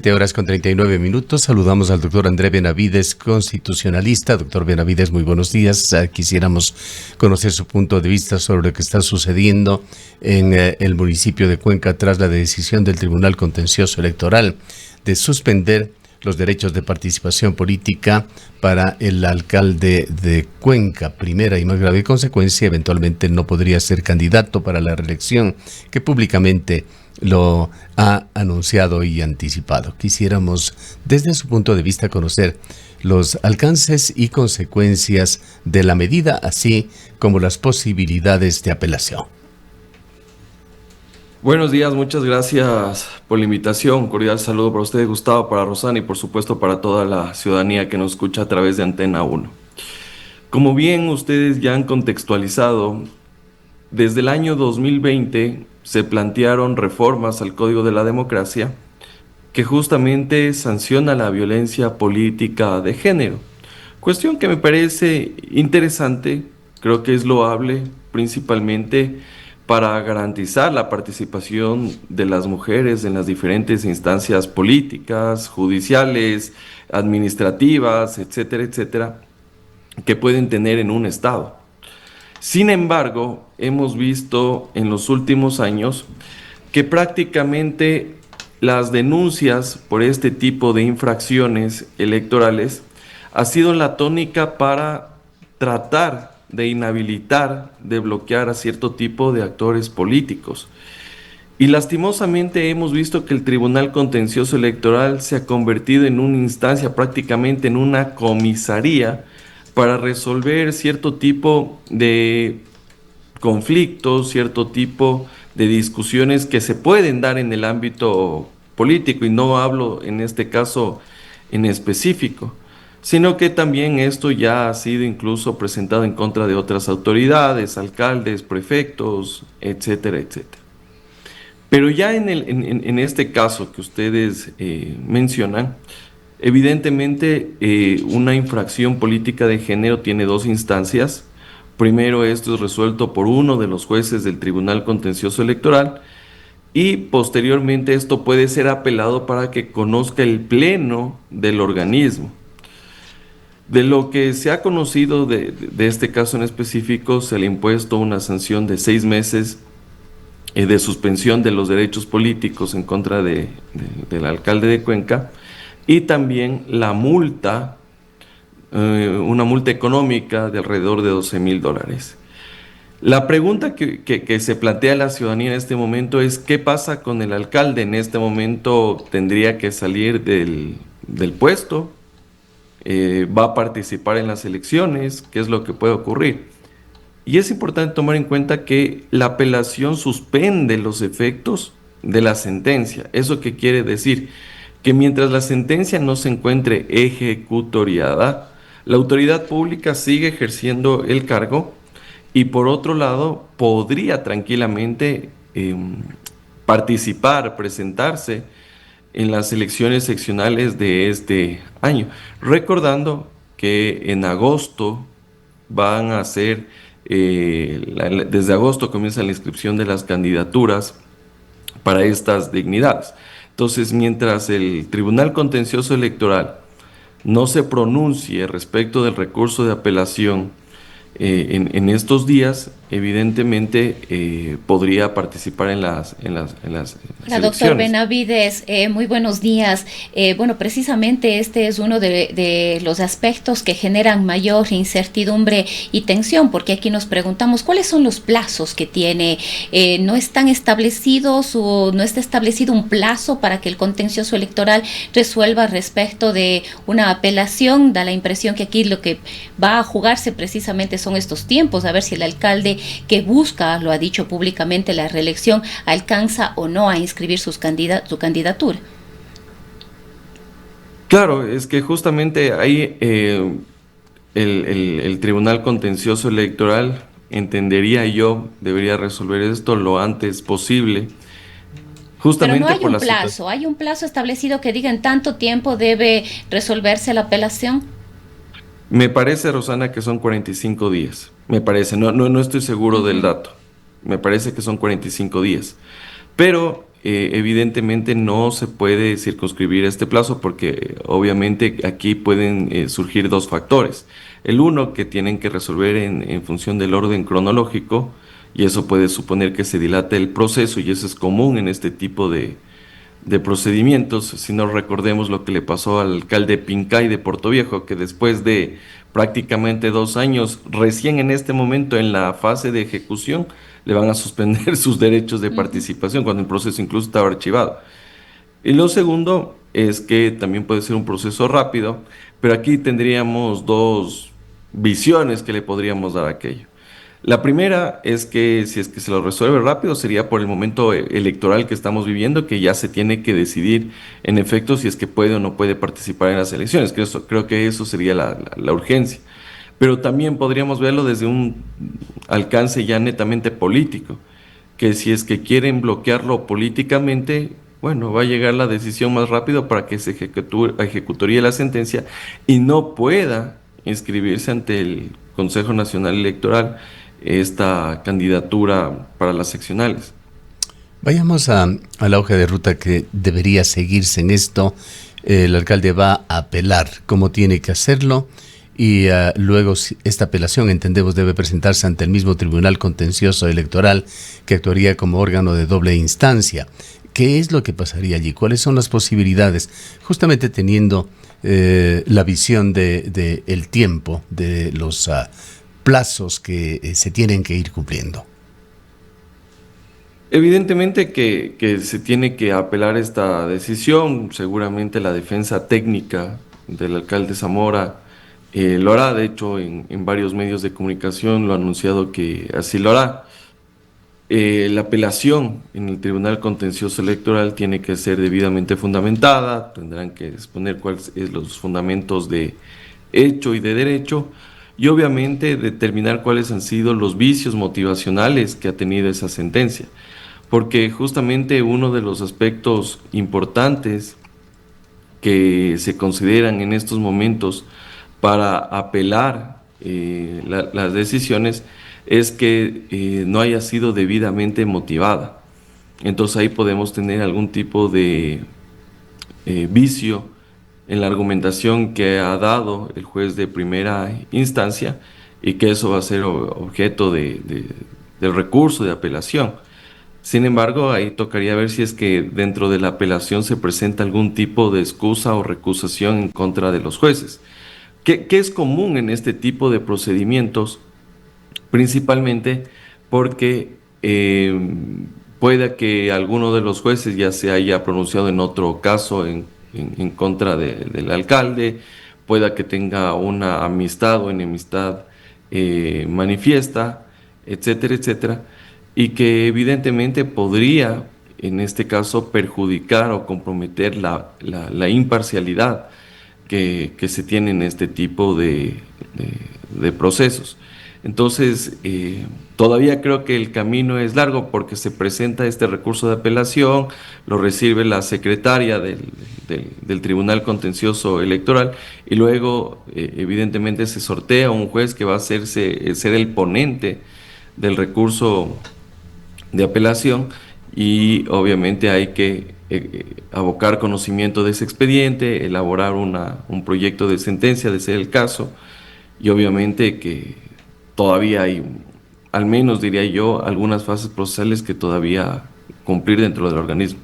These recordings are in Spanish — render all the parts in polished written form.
7:39. Saludamos al doctor André Benavides, constitucionalista. Doctor Benavides, muy buenos días. Quisiéramos conocer su punto de vista sobre lo que está sucediendo en el municipio de Cuenca tras la decisión del Tribunal Contencioso Electoral de suspender los derechos de participación política para el alcalde de Cuenca. Primera y más grave consecuencia, eventualmente no podría ser candidato para la reelección, que públicamente lo ha anunciado y anticipado. Quisiéramos, desde su punto de vista, conocer los alcances y consecuencias de la medida, así como las posibilidades de apelación. Buenos días, muchas gracias por la invitación. Cordial saludo para usted, Gustavo, para Rosana y por supuesto para toda la ciudadanía que nos escucha a través de Antena 1. Como bien ustedes ya han contextualizado, desde el año 2020 se plantearon reformas al Código de la Democracia que justamente sanciona la violencia política de género. Cuestión que me parece interesante, creo que es loable principalmente para garantizar la participación de las mujeres en las diferentes instancias políticas, judiciales, administrativas, etcétera, etcétera, que pueden tener en un Estado. Sin embargo, hemos visto en los últimos años que prácticamente las denuncias por este tipo de infracciones electorales ha sido la tónica para tratar de inhabilitar, de bloquear a cierto tipo de actores políticos. Y lastimosamente hemos visto que el Tribunal Contencioso Electoral se ha convertido en una instancia, prácticamente en una comisaría, para resolver cierto tipo de conflictos, cierto tipo de discusiones que se pueden dar en el ámbito político, y no hablo en este caso en específico, sino que también esto ya ha sido incluso presentado en contra de otras autoridades, alcaldes, prefectos, etcétera, etcétera. Pero ya en este caso que ustedes mencionan, evidentemente una infracción política de género tiene dos instancias. Primero, esto es resuelto por uno de los jueces del Tribunal Contencioso Electoral y posteriormente esto puede ser apelado para que conozca el pleno del organismo. De lo que se ha conocido de este caso en específico, se le ha impuesto una sanción de 6 meses de suspensión de los derechos políticos en contra del alcalde de Cuenca, y también la multa, una multa económica de alrededor de $12,000. La pregunta que se plantea a la ciudadanía en este momento es: ¿qué pasa con el alcalde? En este momento tendría que salir del puesto, va a participar en las elecciones, ¿qué es lo que puede ocurrir? Y es importante tomar en cuenta que la apelación suspende los efectos de la sentencia. ¿Eso qué quiere decir? Que mientras la sentencia no se encuentre ejecutoriada, la autoridad pública sigue ejerciendo el cargo y, por otro lado, podría tranquilamente participar, presentarse en las elecciones seccionales de este año. Recordando que en agosto van a ser, desde agosto comienza la inscripción de las candidaturas para estas dignidades. Entonces, mientras el Tribunal Contencioso Electoral no se pronuncie respecto del recurso de apelación en estos días, evidentemente podría participar en las elecciones. Doctor Benavides, muy buenos días. Bueno, precisamente este es uno de los aspectos que generan mayor incertidumbre y tensión, porque aquí nos preguntamos cuáles son los plazos que tiene. No están establecidos o no está establecido un plazo para que el contencioso electoral resuelva respecto de una apelación. Da la impresión que aquí lo que va a jugarse precisamente son estos tiempos, a ver si el alcalde que busca, lo ha dicho públicamente, la reelección, alcanza o no a inscribir su candidatura. Claro, es que justamente ahí el Tribunal Contencioso Electoral, entendería yo, debería resolver esto lo antes posible. Justamente. Pero no hay un plazo, ¿hay un plazo establecido que diga en tanto tiempo debe resolverse la apelación? Me parece, Rosana, que son 45 días. Me parece, no estoy seguro del dato. Me parece que son 45 días. Pero evidentemente no se puede circunscribir este plazo porque obviamente aquí pueden surgir dos factores. El uno, que tienen que resolver en función del orden cronológico, y eso puede suponer que se dilate el proceso, y eso es común en este tipo de procedimientos. Si no, recordemos lo que le pasó al alcalde Pincay de Portoviejo, que después de prácticamente 2 años, recién en este momento en la fase de ejecución, le van a suspender sus derechos de participación, cuando el proceso incluso estaba archivado. Y lo segundo es que también puede ser un proceso rápido, pero aquí tendríamos dos visiones que le podríamos dar a aquello. La primera es que si es que se lo resuelve rápido sería por el momento electoral que estamos viviendo, que ya se tiene que decidir en efecto si es que puede o no puede participar en las elecciones. Creo que eso sería la urgencia. Pero también podríamos verlo desde un alcance ya netamente político, que si es que quieren bloquearlo políticamente, bueno, va a llegar la decisión más rápido para que se ejecutoría la sentencia y no pueda inscribirse ante el Consejo Nacional Electoral esta candidatura para las seccionales. Vayamos a la hoja de ruta que debería seguirse en esto. El alcalde va a apelar cómo tiene que hacerlo y luego esta apelación, entendemos, debe presentarse ante el mismo Tribunal Contencioso Electoral, que actuaría como órgano de doble instancia. ¿Qué es lo que pasaría allí? ¿Cuáles son las posibilidades? Justamente teniendo la visión de el tiempo, de los plazos que se tienen que ir cumpliendo. Evidentemente que se tiene que apelar esta decisión. Seguramente la defensa técnica del alcalde Zamora lo hará. De hecho, en varios medios de comunicación lo ha anunciado que así lo hará. La apelación en el Tribunal Contencioso Electoral tiene que ser debidamente fundamentada. Tendrán que exponer cuáles son los fundamentos de hecho y de derecho, y obviamente determinar cuáles han sido los vicios motivacionales que ha tenido esa sentencia. Porque justamente uno de los aspectos importantes que se consideran en estos momentos para apelar las decisiones es que no haya sido debidamente motivada. Entonces ahí podemos tener algún tipo de vicio en la argumentación que ha dado el juez de primera instancia, y que eso va a ser objeto del recurso de apelación. Sin embargo, ahí tocaría ver si es que dentro de la apelación se presenta algún tipo de excusa o recusación en contra de los jueces. ¿Qué es común en este tipo de procedimientos? Principalmente porque pueda que alguno de los jueces ya se haya pronunciado en otro caso en contra del alcalde, pueda que tenga una amistad o enemistad manifiesta, etcétera, etcétera, y que evidentemente podría, en este caso, perjudicar o comprometer la imparcialidad que se tiene en este tipo de procesos. Entonces, todavía creo que el camino es largo, porque se presenta este recurso de apelación, lo recibe la secretaria del Tribunal Contencioso Electoral, y luego evidentemente se sortea un juez que va a ser el ponente del recurso de apelación, y obviamente hay que abocar conocimiento de ese expediente, elaborar un proyecto de sentencia de ser el caso, y obviamente que todavía hay, al menos diría yo, algunas fases procesales que todavía cumplir dentro del organismo.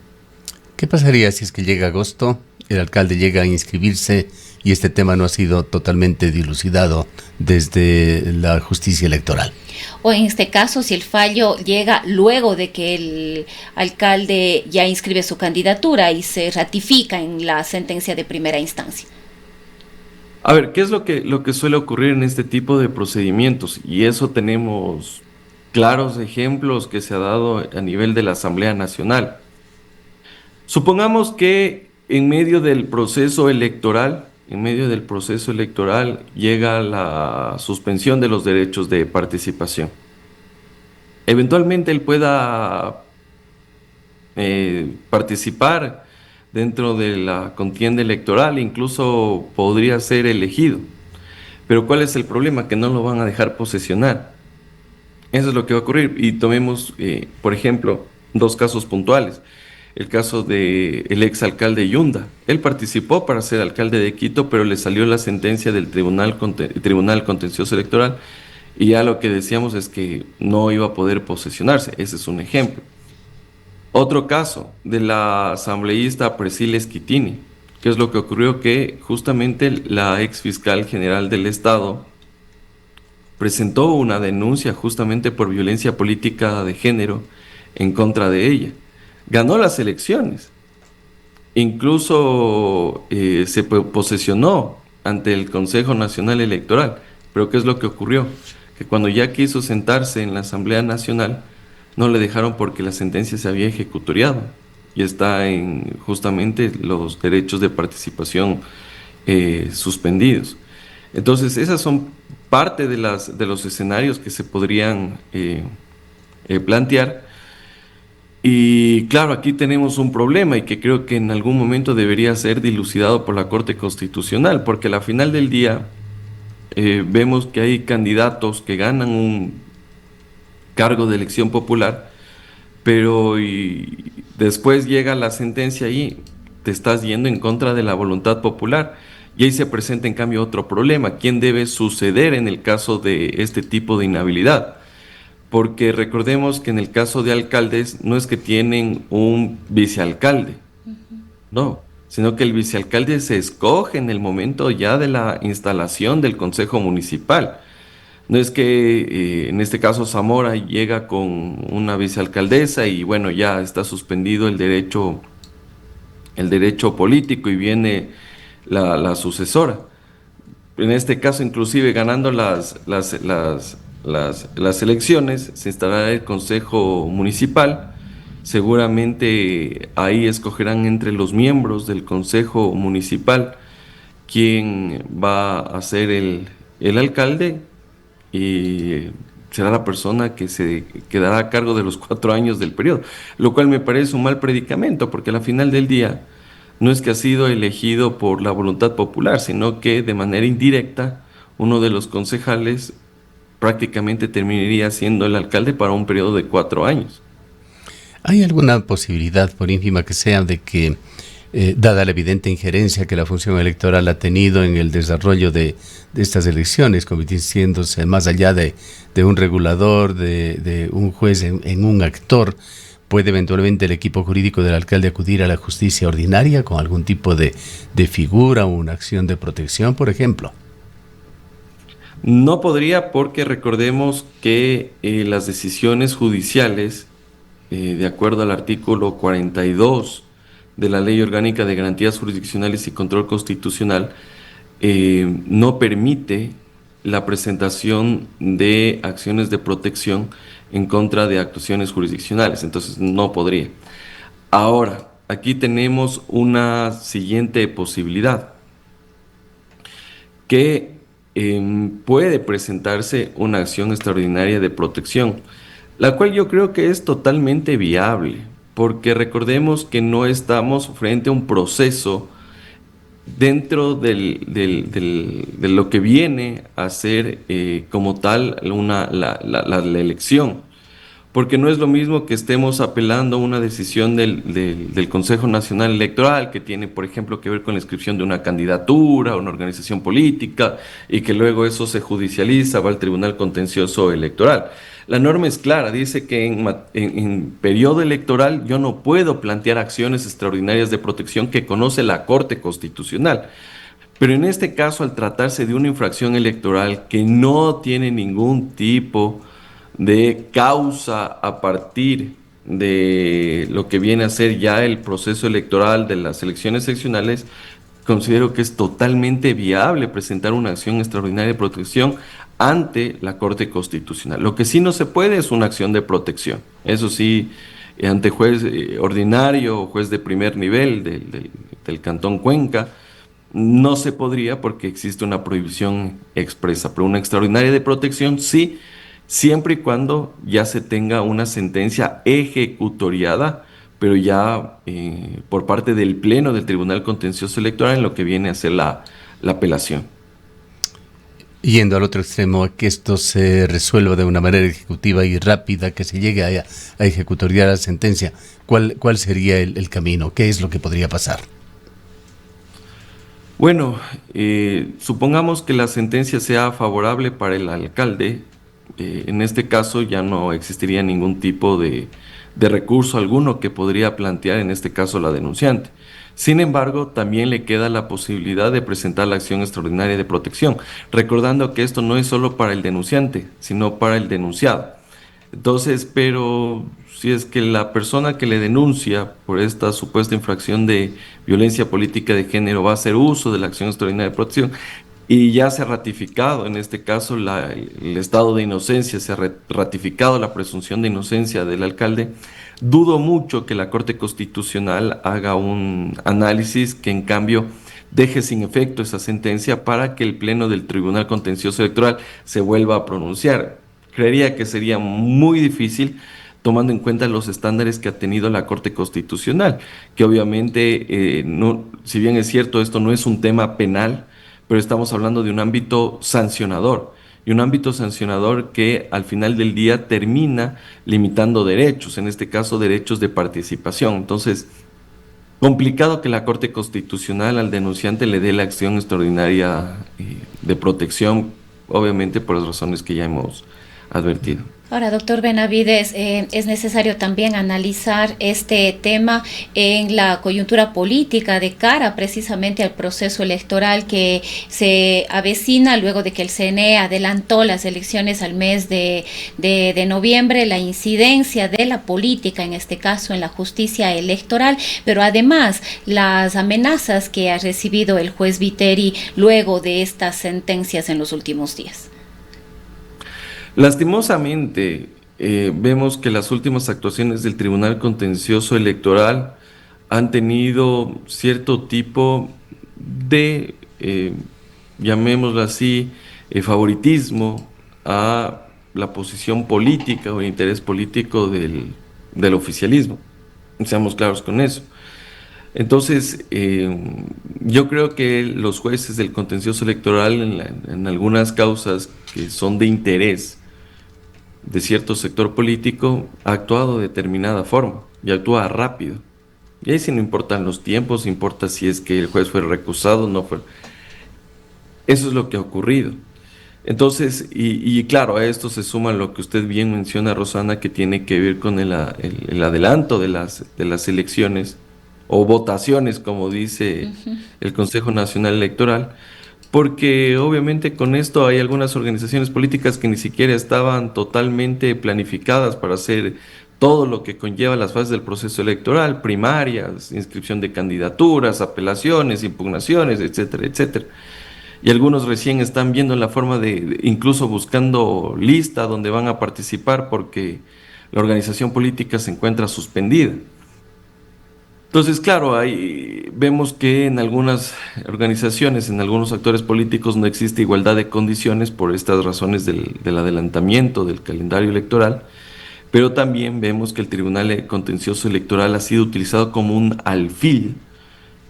¿Qué pasaría si es que llega agosto, el alcalde llega a inscribirse y este tema no ha sido totalmente dilucidado desde la justicia electoral? O en este caso, si el fallo llega luego de que el alcalde ya inscribe su candidatura y se ratifica en la sentencia de primera instancia. A ver, ¿qué es lo que suele ocurrir en este tipo de procedimientos? Y eso tenemos claros ejemplos que se ha dado a nivel de la Asamblea Nacional. Supongamos que en medio del proceso electoral llega la suspensión de los derechos de participación. Eventualmente él pueda participar dentro de la contienda electoral, incluso podría ser elegido. Pero ¿cuál es el problema? Que no lo van a dejar posesionar. Eso es lo que va a ocurrir. Y tomemos, por ejemplo, dos casos puntuales. el caso de el exalcalde Yunda. Él participó para ser alcalde de Quito, pero le salió la sentencia del Tribunal Contencioso Electoral y ya lo que decíamos es que no iba a poder posesionarse. Ese es un ejemplo. Otro caso de la asambleísta Priscilla Esquitini. ¿Qué es lo que ocurrió? Que justamente la ex fiscal general del Estado presentó una denuncia justamente por violencia política de género en contra de ella. Ganó las elecciones, incluso se posesionó ante el Consejo Nacional Electoral. Pero ¿qué es lo que ocurrió? Que cuando ya quiso sentarse en la Asamblea Nacional, no le dejaron porque la sentencia se había ejecutoriado y está en justamente los derechos de participación suspendidos. Entonces, esas son parte de los escenarios que se podrían plantear. Y claro, aquí tenemos un problema y que creo que en algún momento debería ser dilucidado por la Corte Constitucional, porque al final del día vemos que hay candidatos que ganan un cargo de elección popular, pero después llega la sentencia y te estás yendo en contra de la voluntad popular. Y ahí se presenta en cambio otro problema: ¿quién debe suceder en el caso de este tipo de inhabilidad? Porque recordemos que en el caso de alcaldes no es que tienen un vicealcalde, no, sino que el vicealcalde se escoge en el momento ya de la instalación del consejo municipal. No es que en este caso Zamora llega con una vicealcaldesa y bueno, ya está suspendido el derecho político y viene la sucesora. En este caso, inclusive ganando las elecciones, se instalará el Consejo Municipal. Seguramente ahí escogerán entre los miembros del Consejo Municipal quién va a ser el alcalde, y será la persona que se quedará a cargo de los 4 años del periodo, lo cual me parece un mal predicamento, porque al final del día no es que ha sido elegido por la voluntad popular, sino que de manera indirecta uno de los concejales prácticamente terminaría siendo el alcalde para un periodo de 4 años. ¿Hay alguna posibilidad, por ínfima que sea, de que, dada la evidente injerencia que la función electoral ha tenido en el desarrollo de estas elecciones, convirtiéndose más allá de un regulador, de un juez en un actor, puede eventualmente el equipo jurídico del alcalde acudir a la justicia ordinaria con algún tipo de figura o una acción de protección, por ejemplo? No podría, porque recordemos que las decisiones judiciales, de acuerdo al artículo 42 de la Ley Orgánica de Garantías Jurisdiccionales y Control Constitucional, no permite la presentación de acciones de protección en contra de actuaciones jurisdiccionales, entonces no podría. Ahora, aquí tenemos una siguiente posibilidad, que puede presentarse una acción extraordinaria de protección, la cual yo creo que es totalmente viable, porque recordemos que no estamos frente a un proceso dentro de lo que viene a ser como tal la elección. Porque no es lo mismo que estemos apelando a una decisión del Consejo Nacional Electoral, que tiene, por ejemplo, que ver con la inscripción de una candidatura, una organización política, y que luego eso se judicializa, va al Tribunal Contencioso Electoral. La norma es clara, dice que en periodo electoral yo no puedo plantear acciones extraordinarias de protección que conoce la Corte Constitucional. Pero en este caso, al tratarse de una infracción electoral que no tiene ningún tipo de causa a partir de lo que viene a ser ya el proceso electoral de las elecciones seccionales, considero que es totalmente viable presentar una acción extraordinaria de protección ante la Corte Constitucional. Lo que sí no se puede es una acción de protección. Eso sí, ante juez ordinario o juez de primer nivel del Cantón Cuenca, no se podría porque existe una prohibición expresa, pero una extraordinaria de protección sí, siempre y cuando ya se tenga una sentencia ejecutoriada, pero ya por parte del Pleno del Tribunal Contencioso Electoral en lo que viene a ser la apelación. Yendo al otro extremo, que esto se resuelva de una manera ejecutiva y rápida, que se llegue a ejecutoriar la sentencia, ¿cuál sería el camino? ¿Qué es lo que podría pasar? Bueno, supongamos que la sentencia sea favorable para el alcalde. En este caso ya no existiría ningún tipo de recurso alguno que podría plantear en este caso la denunciante. Sin embargo, también le queda la posibilidad de presentar la acción extraordinaria de protección, recordando que esto no es solo para el denunciante, sino para el denunciado. Entonces, pero si es que la persona que le denuncia por esta supuesta infracción de violencia política de género va a hacer uso de la acción extraordinaria de protección y ya se ha ratificado, en este caso, el estado de inocencia, se ha ratificado la presunción de inocencia del alcalde, dudo mucho que la Corte Constitucional haga un análisis que en cambio deje sin efecto esa sentencia para que el Pleno del Tribunal Contencioso Electoral se vuelva a pronunciar. Creería que sería muy difícil tomando en cuenta los estándares que ha tenido la Corte Constitucional, que obviamente, no, si bien es cierto, esto no es un tema penal, pero estamos hablando de un ámbito sancionador, y un ámbito sancionador que al final del día termina limitando derechos, en este caso derechos de participación. Entonces, complicado que la Corte Constitucional al denunciante le dé la acción extraordinaria de protección, obviamente por las razones que ya hemos advertido. Ahora, doctor Benavides, es necesario también analizar este tema en la coyuntura política de cara precisamente al proceso electoral que se avecina luego de que el CNE adelantó las elecciones al mes de noviembre, la incidencia de la política, en este caso en la justicia electoral, pero además las amenazas que ha recibido el juez Viteri luego de estas sentencias en los últimos días. Lastimosamente, vemos que las últimas actuaciones del Tribunal Contencioso Electoral han tenido cierto tipo de, llamémoslo así, favoritismo a la posición política o el interés político del oficialismo. Seamos claros con eso. Entonces, yo creo que los jueces del contencioso electoral en algunas causas que son de interés de cierto sector político ha actuado de determinada forma y actúa rápido. Y ahí sí no importan los tiempos, importa si es que el juez fue recusado o no fue. Eso es lo que ha ocurrido. Entonces, y claro, a esto se suma lo que usted bien menciona, Rosana, que tiene que ver con el adelanto de las elecciones o votaciones, como dice el Consejo Nacional Electoral, porque obviamente con esto hay algunas organizaciones políticas que ni siquiera estaban totalmente planificadas para hacer todo lo que conlleva las fases del proceso electoral, primarias, inscripción de candidaturas, apelaciones, impugnaciones, etcétera, etcétera. Y algunos recién están viendo la forma de incluso buscando lista donde van a participar porque la organización política se encuentra suspendida. Entonces, claro, vemos que en algunas organizaciones, en algunos actores políticos no existe igualdad de condiciones por estas razones del adelantamiento del calendario electoral, pero también vemos que el Tribunal Contencioso Electoral ha sido utilizado como un alfil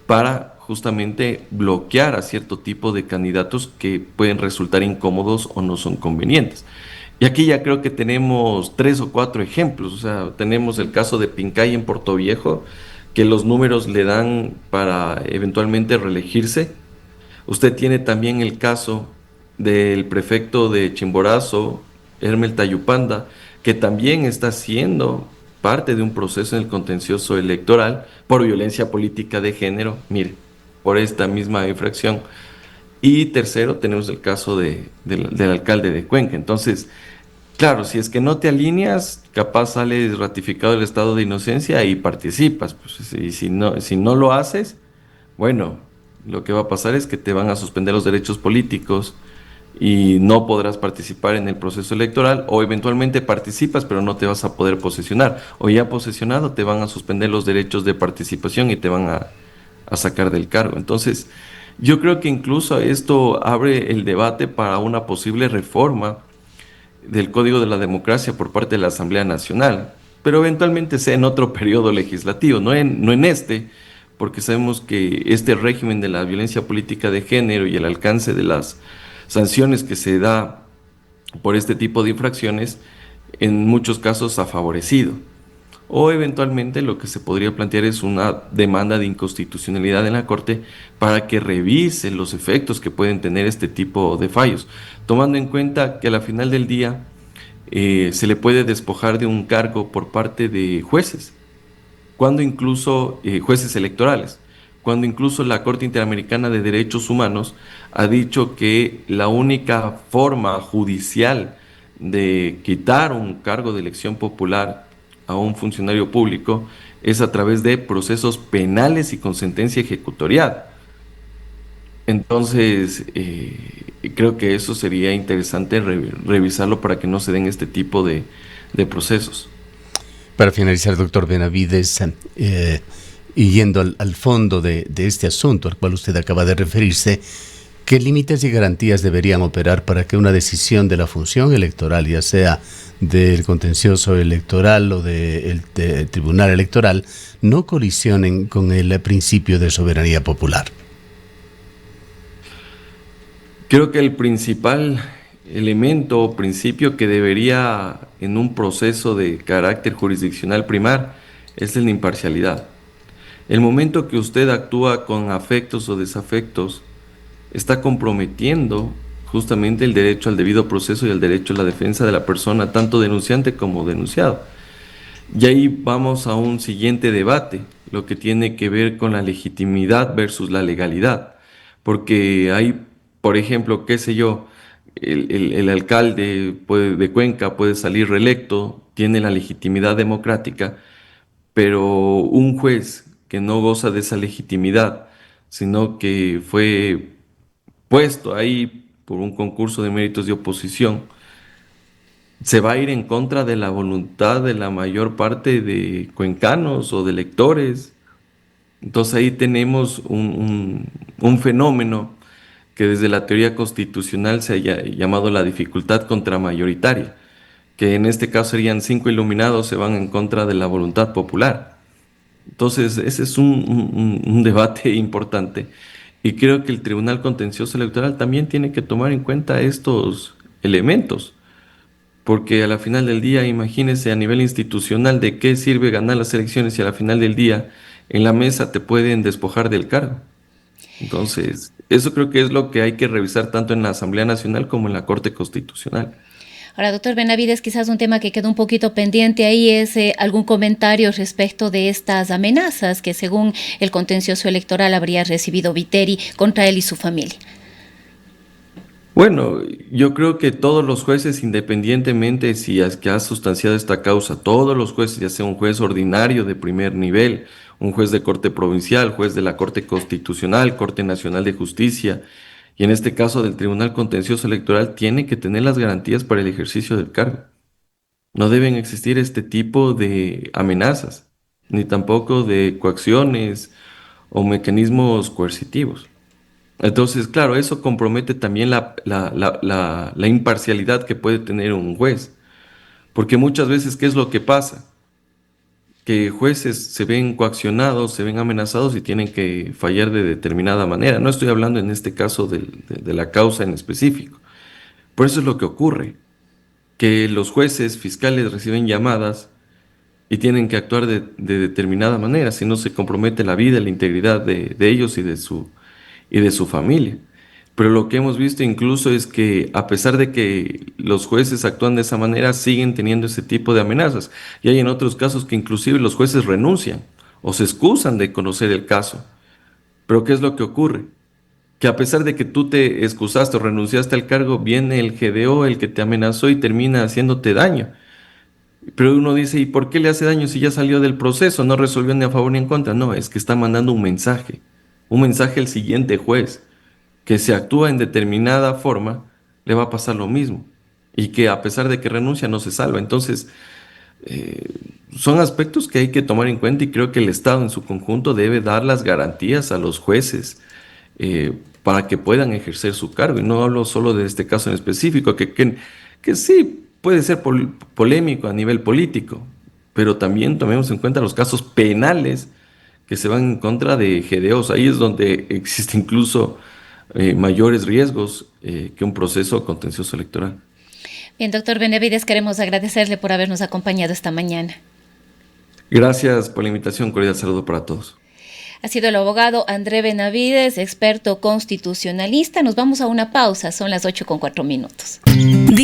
para justamente bloquear a cierto tipo de candidatos que pueden resultar incómodos o no son convenientes. Y aquí ya creo que tenemos 3 o 4 ejemplos, o sea, tenemos el caso de Pincay en Portoviejo, que los números le dan para eventualmente reelegirse. Usted tiene también el caso del prefecto de Chimborazo, Hermel Tayupanda, que también está siendo parte de un proceso en el contencioso electoral por violencia política de género, mire, por esta misma infracción. Y tercero, tenemos el caso del alcalde de Cuenca. Entonces, claro, si es que no te alineas, capaz sales ratificado el estado de inocencia y participas. Pues, y si no lo haces, bueno, lo que va a pasar es que te van a suspender los derechos políticos y no podrás participar en el proceso electoral, o eventualmente participas pero no te vas a poder posesionar, o ya posesionado te van a suspender los derechos de participación y te van a sacar del cargo. Entonces, yo creo que incluso esto abre el debate para una posible reforma del Código de la Democracia por parte de la Asamblea Nacional, pero eventualmente sea en otro periodo legislativo, no en este, porque sabemos que este régimen de la violencia política de género y el alcance de las sanciones que se da por este tipo de infracciones, en muchos casos ha favorecido. O eventualmente lo que se podría plantear es una demanda de inconstitucionalidad en la Corte para que revise los efectos que pueden tener este tipo de fallos, tomando en cuenta que a la final del día se le puede despojar de un cargo por parte de jueces, cuando incluso jueces electorales, cuando incluso la Corte Interamericana de Derechos Humanos ha dicho que la única forma judicial de quitar un cargo de elección popular a un funcionario público es a través de procesos penales y con sentencia ejecutorial. Entonces, creo que eso sería interesante revisarlo para que no se den este tipo de procesos. Para finalizar, doctor Benavides, y yendo al fondo de este asunto al cual usted acaba de referirse, ¿qué límites y garantías deberían operar para que una decisión de la función electoral, ya sea del contencioso electoral o del tribunal electoral, no colisionen con el principio de soberanía popular? Creo que el principal elemento o principio que debería en un proceso de carácter jurisdiccional primar es la imparcialidad. El momento que usted actúa con afectos o desafectos está comprometiendo justamente el derecho al debido proceso y el derecho a la defensa de la persona, tanto denunciante como denunciado. Y ahí vamos a un siguiente debate, lo que tiene que ver con la legitimidad versus la legalidad. Porque hay, por ejemplo, qué sé yo, el alcalde de Cuenca puede salir reelecto, tiene la legitimidad democrática, pero un juez que no goza de esa legitimidad, sino que fue puesto ahí por un concurso de méritos de oposición, se va a ir en contra de la voluntad de la mayor parte de cuencanos o de electores. Entonces ahí tenemos un fenómeno que desde la teoría constitucional se ha llamado la dificultad contramayoritaria, que en este caso serían 5 iluminados se van en contra de la voluntad popular. Entonces ese es un debate importante y creo que el Tribunal Contencioso Electoral también tiene que tomar en cuenta estos elementos. Porque a la final del día, imagínese a nivel institucional de qué sirve ganar las elecciones si a la final del día en la mesa te pueden despojar del cargo. Entonces, eso creo que es lo que hay que revisar tanto en la Asamblea Nacional como en la Corte Constitucional. Ahora, doctor Benavides, quizás un tema que quedó un poquito pendiente ahí es algún comentario respecto de estas amenazas que según el contencioso electoral habría recibido Viteri contra él y su familia. Bueno, yo creo que todos los jueces, independientemente si es que ha sustanciado esta causa, todos los jueces, ya sea un juez ordinario de primer nivel, un juez de corte provincial, juez de la Corte Constitucional, Corte Nacional de Justicia, y en este caso del Tribunal Contencioso Electoral, tiene que tener las garantías para el ejercicio del cargo. No deben existir este tipo de amenazas, ni tampoco de coacciones o mecanismos coercitivos. Entonces, claro, eso compromete también la imparcialidad que puede tener un juez, porque muchas veces, ¿qué es lo que pasa? Que jueces se ven coaccionados, se ven amenazados y tienen que fallar de determinada manera. No estoy hablando en este caso de la causa en específico. Por eso es lo que ocurre, que los jueces fiscales reciben llamadas y tienen que actuar de determinada manera, si no se compromete la vida y la integridad de ellos y de su familia. Pero lo que hemos visto incluso es que a pesar de que los jueces actúan de esa manera, siguen teniendo ese tipo de amenazas. Y hay en otros casos que inclusive los jueces renuncian o se excusan de conocer el caso. Pero ¿qué es lo que ocurre? Que a pesar de que tú te excusaste o renunciaste al cargo, viene el GDO, el que te amenazó y termina haciéndote daño. Pero uno dice, ¿y por qué le hace daño si ya salió del proceso? No resolvió ni a favor ni en contra. No, es que está mandando un mensaje al siguiente juez, que si actúa en determinada forma, le va a pasar lo mismo. Y que a pesar de que renuncia, no se salva. Entonces, eh, son aspectos que hay que tomar en cuenta y creo que el Estado en su conjunto debe dar las garantías a los jueces para que puedan ejercer su cargo. Y no hablo solo de este caso en específico, que sí puede ser polémico a nivel político, pero también tomemos en cuenta los casos penales que se van en contra de GDOs. Ahí es donde existe incluso mayores riesgos que un proceso contencioso electoral. Bien, doctor Benavides, queremos agradecerle por habernos acompañado esta mañana. Gracias por la invitación, cordial saludo para todos. Ha sido el abogado André Benavides, experto constitucionalista. Nos vamos a una pausa, son las 8:04.